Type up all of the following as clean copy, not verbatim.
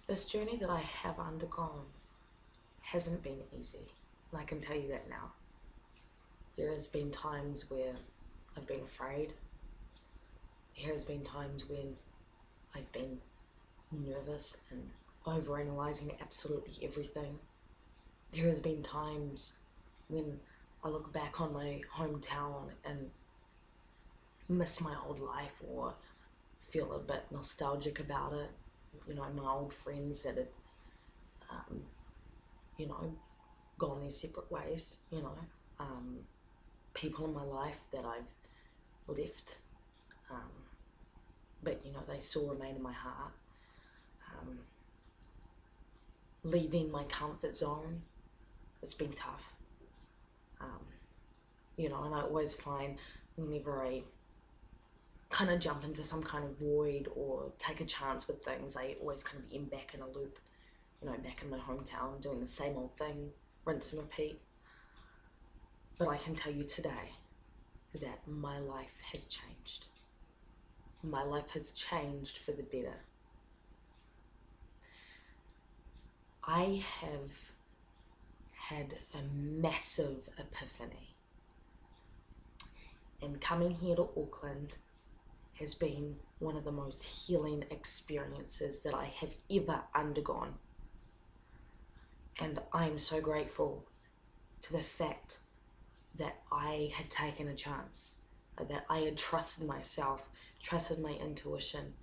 This journey that I have undergone hasn't been easy, and I can tell you that now. There has been times where I've been afraid. There has been times when I've been nervous and overanalyzing absolutely everything. There has been times when I look back on my hometown and miss my old life or feel a bit nostalgic about it. My old friends that had, um, you know, gone their separate ways, people in my life that I've left, um, but they still remain in my heart. Um, Leaving my comfort zone, it's been tough. Um, and I always find whenever I kind of jump into some kind of void or take a chance with things, I always kind of end back in a loop, back in my hometown doing the same old thing, rinse and repeat. But I can tell you today that my life has changed. My life has changed for the better. I have had a massive epiphany. And coming here to Auckland has been one of the most healing experiences that I have ever undergone. And I'm so grateful to the fact that I had taken a chance, that I had trusted myself, trusted my intuition,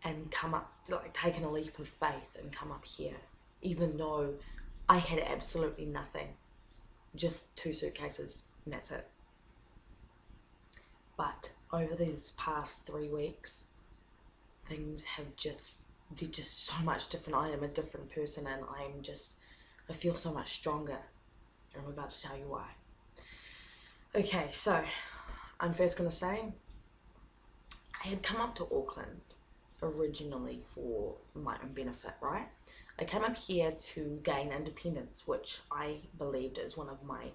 and come up, like taken a leap of faith and come up here, even though I had absolutely nothing, just 2 suitcases, and that's it. But over these past 3 weeks, things they're just so much different. I am a different person, and I feel so much stronger, and I'm about to tell you why. Okay, so I'm first going to say I had come up to Auckland originally for my own benefit, right? I came up here to gain independence, which I believed is one of my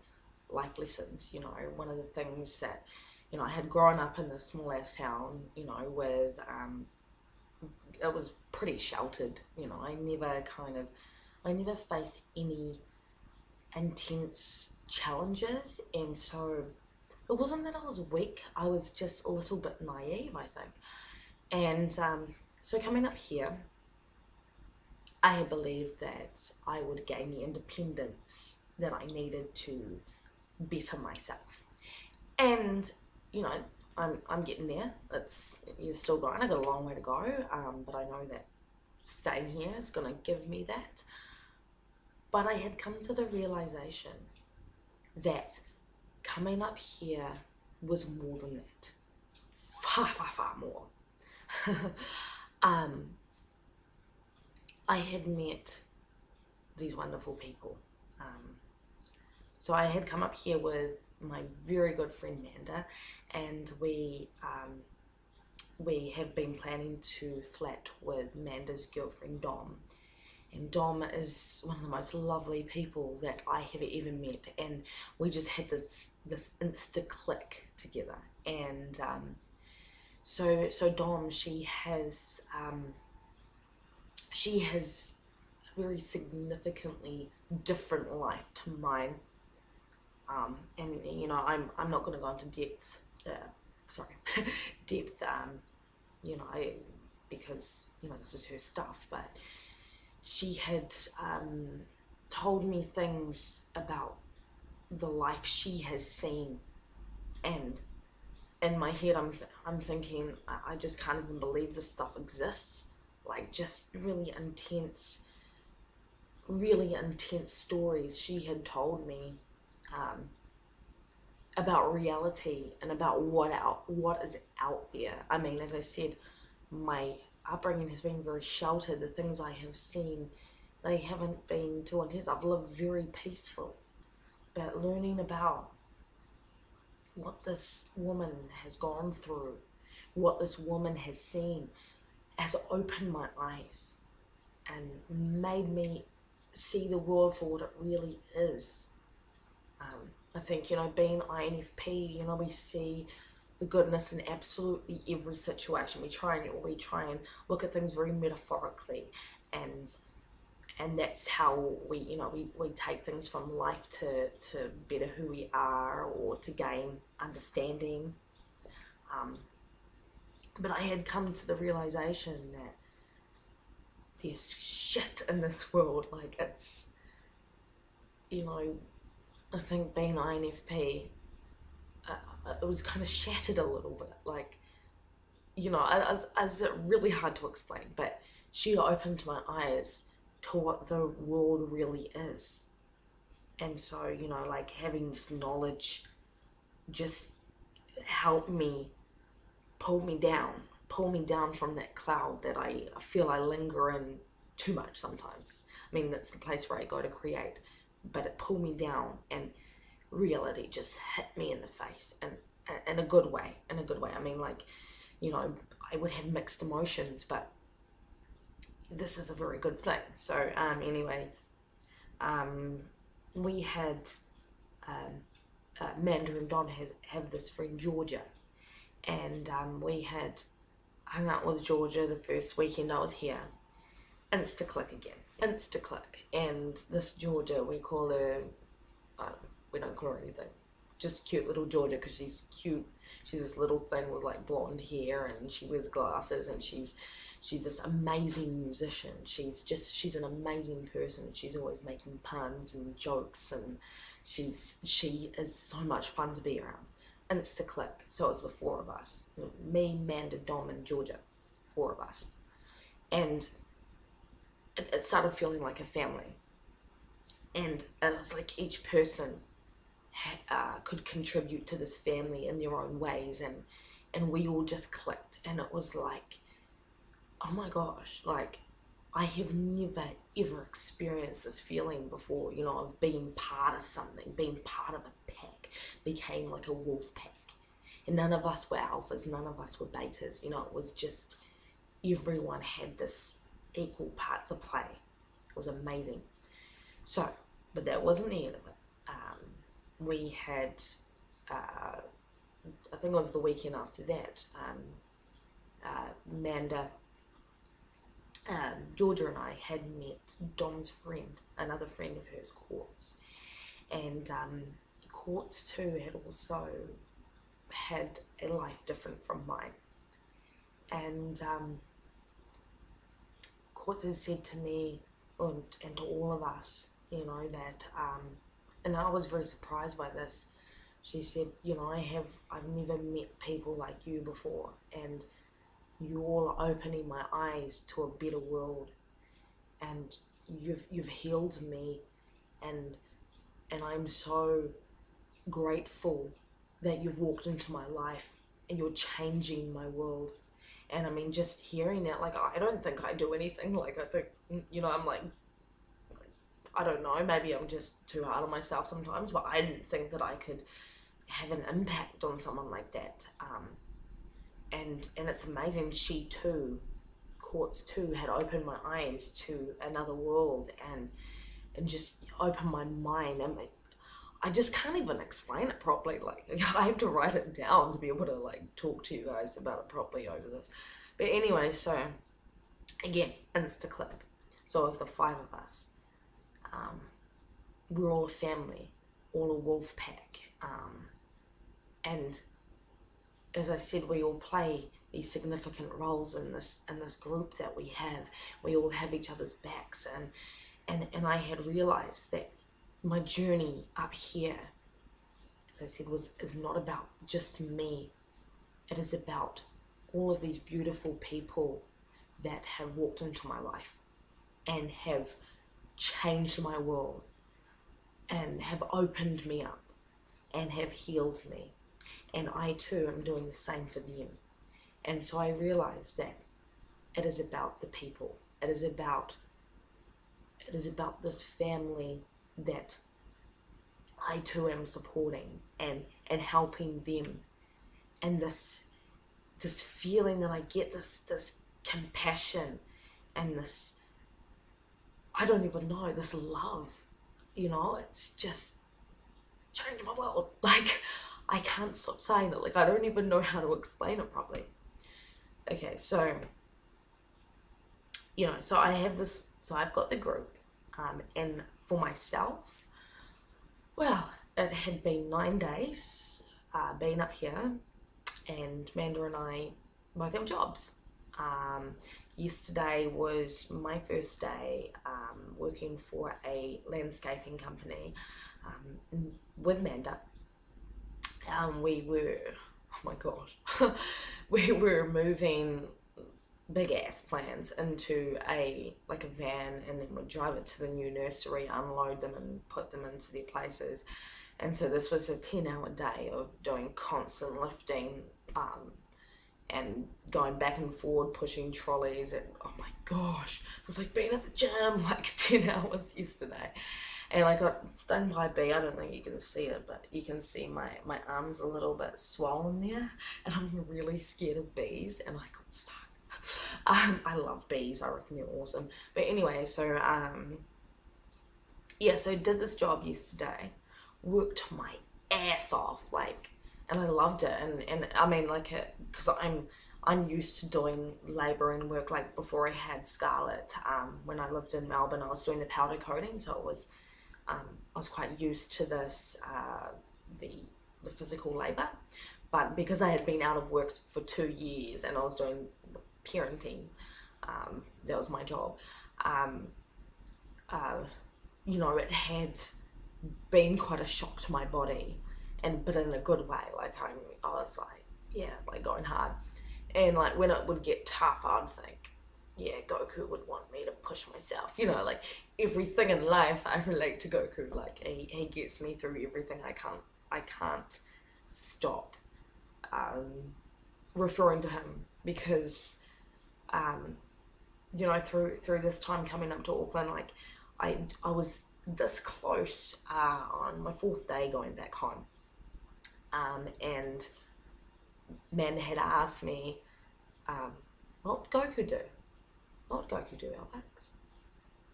life lessons, one of the things that, I had grown up in this small ass town, with, it was pretty sheltered, I never faced any intense challenges, and so it wasn't that I was weak, I was just a little bit naive, I think. And so coming up here, I believed that I would gain the independence that I needed to better myself. And, I'm getting there. You're still going. I got a long way to go, but I know that staying here is going to give me that. But I had come to the realization that coming up here was more than that. Far, far, far more. I had met these wonderful people. So I had come up here with my very good friend Manda, and we have been planning to flat with Manda's girlfriend Dom. And Dom is one of the most lovely people that I have ever met, and we just had this insta click together. And so Dom, she has a very significantly different life to mine. And I'm not going to go into depth. Depth. Because this is her stuff, but she had told me things about the life she has seen, and in my head I'm thinking I just can't even believe this stuff exists. Like, just really intense stories she had told me about reality and about what is out there. I mean, as I said, my upbringing has been very sheltered. The things I have seen, they haven't been too intense. I've lived very peacefully. But learning about what this woman has gone through, what this woman has seen, has opened my eyes and made me see the world for what it really is. I think, being INFP, we see the goodness in absolutely every situation. We try and look at things very metaphorically, and that's how we take things from life to better who we are, or to gain understanding. Um, but I had come to the realization that there's shit in this world. Like, it's, you know, I think being INFP, it was kind of shattered a little bit. Like, it's really hard to explain, but she opened my eyes to what the world really is. And so, like, having this knowledge just helped me pull me down from that cloud that I feel I linger in too much sometimes. I mean, it's the place where I go to create, but it pulled me down, and reality just hit me in the face, and in a good way. I mean, like, I would have mixed emotions, but this is a very good thing. So, anyway, we had Amanda and Dom have this friend Georgia, and we had hung out with Georgia the first weekend I was here. Insta-click again, insta-click. And this Georgia, we call her, we don't call her anything, just cute little Georgia, because she's cute. She's this little thing with like blonde hair, and she wears glasses, and she's this amazing musician. She's an amazing person. She's always making puns and jokes, and she is so much fun to be around. Insta-click. So it's the four of us, me, Manda, Dom, and Georgia, four of us. And it started feeling like a family, and it was like each person could contribute to this family in their own ways, and we all just clicked. And it was like, oh my gosh, like, I have never ever experienced this feeling before, of being part of something, being part of a pack. Became like a wolf pack, and none of us were alphas, none of us were betas. It was just everyone had this equal part to play. It was amazing. So, but that wasn't the end of it. We had, I think it was the weekend after that, Amanda, Georgia and I had met Dom's friend, another friend of hers, Quartz. And Quartz too had also had a life different from mine. And Quartz has said to me, and to all of us, that, and I was very surprised by this. She said, I've never met people like you before, and you all are opening my eyes to a better world, and you've healed me, and I'm so grateful that you've walked into my life, and you're changing my world. And I mean, just hearing that, like, I don't think I do anything. Like, I think, I'm like, I don't know, maybe I'm just too hard on myself sometimes, but I didn't think that I could have an impact on someone like that. And it's amazing. She too, Quartz too, had opened my eyes to another world, and just opened my mind. And I just can't even explain it properly. Like, I have to write it down to be able to, like, talk to you guys about it properly over this. But anyway, so again, insta-click. So it was the five of us. We're all a family, all a wolf pack. And as I said, we all play these significant roles in this group that we have. We all have each other's backs, and I had realized that my journey up here, as I said, is not about just me. It is about all of these beautiful people that have walked into my life and have changed my world, and have opened me up, and have healed me. And I too am doing the same for them. And so I realized that it is about the people. It is about this family that I too am supporting, and helping them. And this feeling that I get, this compassion, and this, I don't even know, this love, it's just changed my world. Like, I can't stop saying it. Like, I don't even know how to explain it properly. Okay, so, so I have this, so I've got the group, and for myself, well, it had been 9 days, being up here, and Manda and I both have jobs. Um, Yesterday was my first day working for a landscaping company with Manda. We were, oh my gosh, we were moving big ass plants into a van, and then we'd drive it to the new nursery, unload them and put them into their places. And so this was a 10-hour day of doing constant lifting, and going back and forward, pushing trolleys, and oh my gosh, it was like being at the gym like 10 hours yesterday. And I got stung by a bee. I don't think you can see it, but you can see my arm's a little bit swollen there, and I'm really scared of bees, and I got stuck. I love bees. I reckon they're awesome. But anyway, so yeah, so I did this job yesterday, worked my ass off, like, and I loved it. And I mean, like, because I'm used to doing labour and work. Like, before I had Scarlett, when I lived in Melbourne, I was doing the powder coating, so I was quite used to this, the physical labour. But because I had been out of work for 2 years and I was doing parenting, that was my job. Uh, it had been quite a shock to my body, but in a good way. Like, I was like, yeah, like, going hard. And like, when it would get tough, I'd think, yeah, Goku would want me to push myself. Like, everything in life, I relate to Goku. Like, he gets me through everything. I can't stop referring to him, because through this time coming up to Auckland, like, I was this close on my 4th day going back home, and Man had asked me, what would Goku do? What would Goku do, Alex?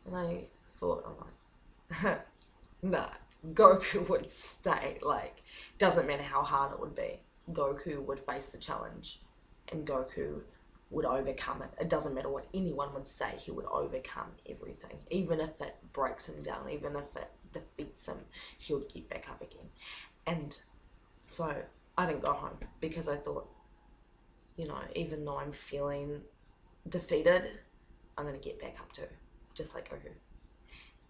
And I thought, I'm like, nah, Goku would stay. Like, doesn't matter how hard it would be, Goku would face the challenge, and Goku would overcome it. It doesn't matter what anyone would say, he would overcome everything. Even if it breaks him down, even if it defeats him, he would get back up again. And so I didn't go home, because I thought, even though I'm feeling defeated, I'm going to get back up too, just like Goku.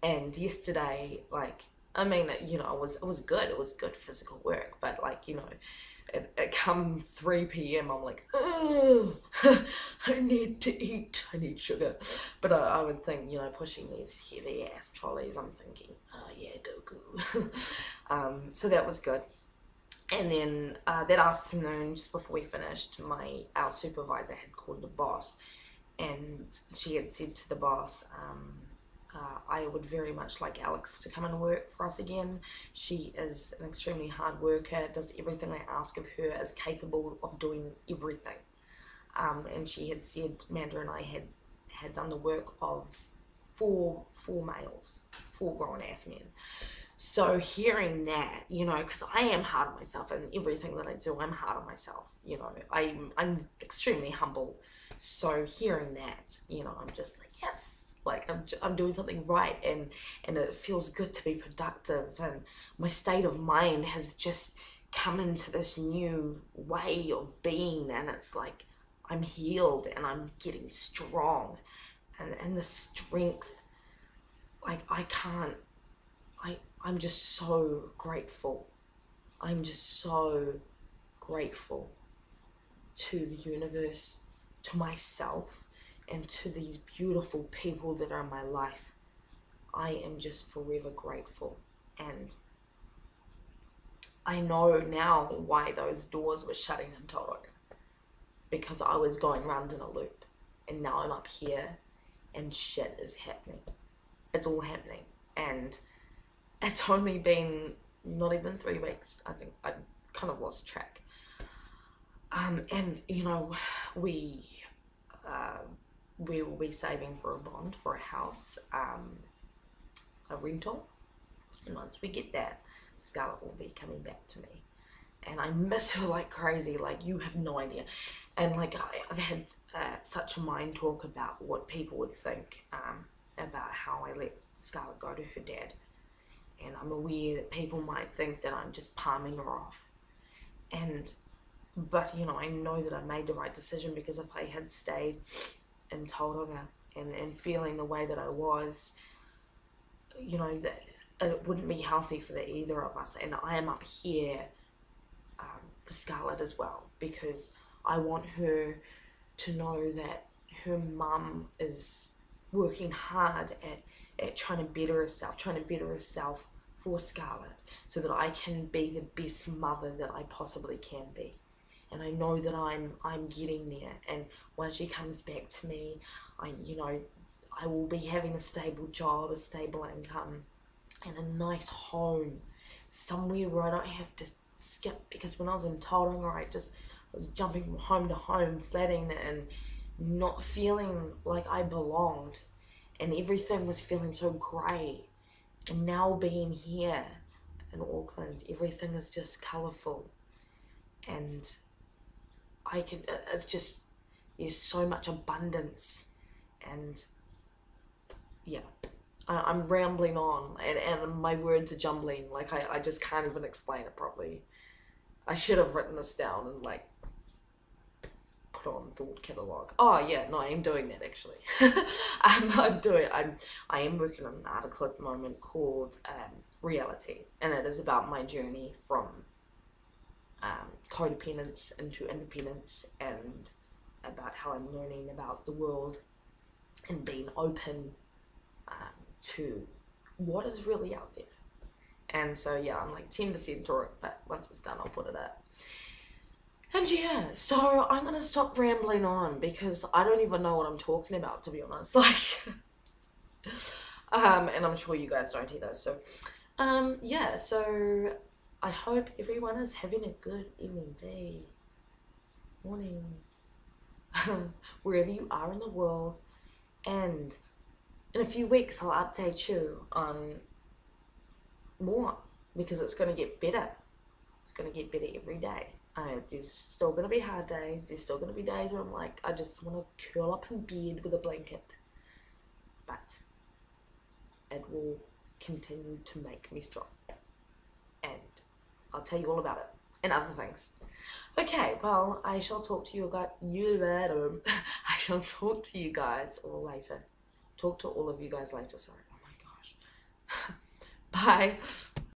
And yesterday, like, I mean, it was good. It was good physical work, but like, it come 3 p.m, I'm like, oh, I need to eat. I need sugar. But I would think, pushing these heavy ass trolleys, I'm thinking, oh yeah, Goku. So that was good. And then that afternoon, just before we finished, our supervisor had called the boss, and she had said to the boss, I would very much like Alex to come and work for us again. She is an extremely hard worker, does everything I ask of her, is capable of doing everything. And she had said Manda and I had done the work of four males, 4 grown-ass men. So hearing that, because I am hard on myself, and everything that I do, I'm hard on myself. I'm extremely humble. So hearing that, I'm just like, yes, like, I'm doing something right, and it feels good to be productive, and my state of mind has just come into this new way of being, and it's like I'm healed and I'm getting strong, and the strength, like, I'm just so grateful. I'm just so grateful to the universe, to myself, and to these beautiful people that are in my life. I am just forever grateful. And I know now why those doors were shutting in Tauranga, because I was going round in a loop, and now I'm up here and shit is happening. It's all happening, and it's only been not even 3 weeks. I think I kind of lost track. And we will be saving for a bond for a house, a rental, and once we get that, Scarlett will be coming back to me. and I miss her like crazy. Like, you have no idea. And like, I've had such a mind talk about what people would think about how I let Scarlett go to her dad. And I'm aware that people might think that I'm just palming her off. And, but you know, I know that I made the right decision, because if I had stayed in Tauranga and feeling the way that I was, you know, that it wouldn't be healthy for either of us. And I am up here for Scarlett as well, because I want her to know that her mum is working hard at trying to better herself for Scarlett, so that I can be the best mother that I possibly can be. And I know that I'm getting there. And once she comes back to me, I will be having a stable job, a stable income, and a nice home, somewhere where I don't have to skip. Because when I was in Tauranga, I was jumping from home to home, flatting, and not feeling like I belonged, and everything was feeling so grey. And now being here in Auckland, everything is just colourful, and it's just, there's so much abundance. And yeah, I'm rambling on, and my words are jumbling. Like, I just can't even explain it properly. I should have written this down and like put on thought catalog. Oh yeah, no, I am doing that actually. I am working on an article at the moment called Reality, and it is about my journey from codependence into independence, and about how I'm learning about the world and being open to what is really out there. And so yeah, I'm like 10% through it, but once it's done, I'll put it up. And yeah, so I'm gonna stop rambling on, because I don't even know what I'm talking about, to be honest. Like, and I'm sure you guys don't either. So, yeah. So I hope everyone is having a good evening, day, morning, wherever you are in the world. And in a few weeks, I'll update you on more, because it's gonna get better. It's gonna get better every day. There's still going to be hard days. There's still going to be days where I'm like, I just want to curl up in bed with a blanket. But it will continue to make me strong. And I'll tell you all about it. And other things. Okay, well, I shall talk to you I shall talk to you guys all later. Talk to all of you guys later, sorry. Oh my gosh. Bye.